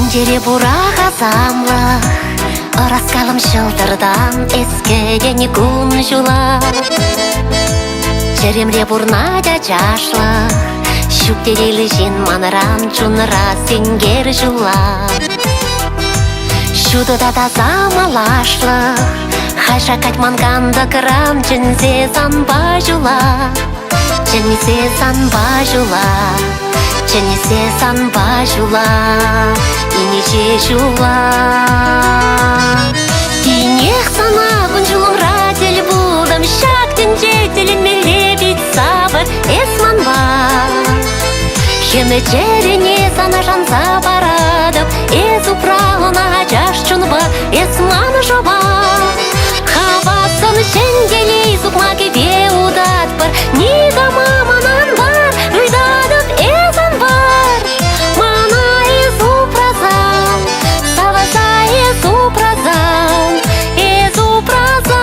Жере бураға замлық, ырасқалым шылдырдан ескеген күн жула. Жеремре бурнада жашлық, шүктерелі жен манырам чунра сенгер жула. Шудыда да замалашлық, хайша катманганды кырам жінзе занба жула. Жінзе занба жула, жінзе занба жула, инеже жула. Тинех сана күн жулым радель булдым, шактын жетелін мелебит сабыр эсман бар. Хеме жеріне сана жанса барадым, эзу прағына жаш чунба эсман жоба. Хавасын шенделей зубмаге беудат бар, нида маманан бар, уйдадып эзан бар. Мана эзу празан, саваса эзу празан, эзу празан.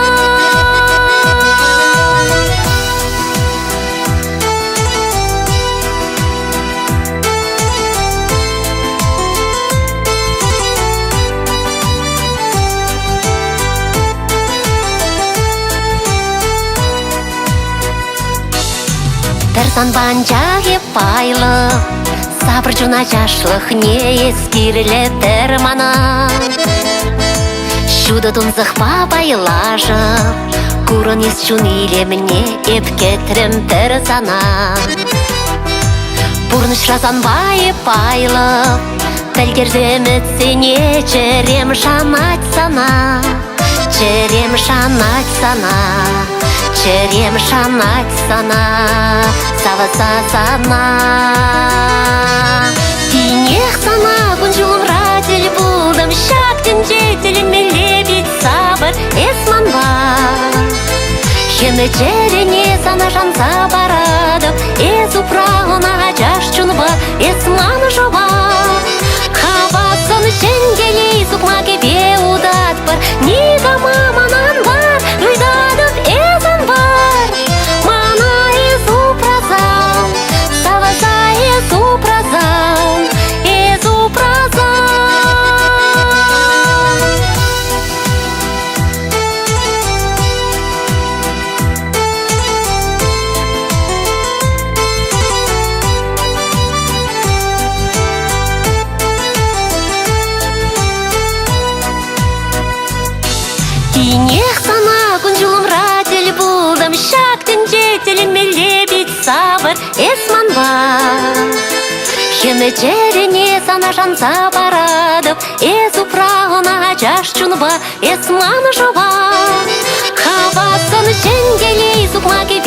Тарзан банжағы пайлы, сабыр жуна жашлық не ескерлі термана. Шуды дұнзық бабайлажы, күрін ес жун илеміне епкетрім терзана. Бұрныш разан байы пайлы, тәлгердем өтсене жерем шанать сана. Жерем шанать сана, жерем шанать сана, саваса сана. Тинех сана күн жулым радель булдым, шактын жетелін мелебит сабыр эсман бар. Хеме жеріне сана жанса барадым, эзу прағына жаш чунба эсман жоба. Хавасын шенделей зубмаге беудат бар, нида маманан бар, уйдадып эзан бар. Мана эзу празан, саваса эзу празан, эзу празан. Тинех сана күн жулым радель булдым, шактын жетелін мелебит сабыр эсман бар. Хеме жеріне сана жанса барадып, эзу прағына жаш чунба эсман жоба. Хавасын шенделей зубмаге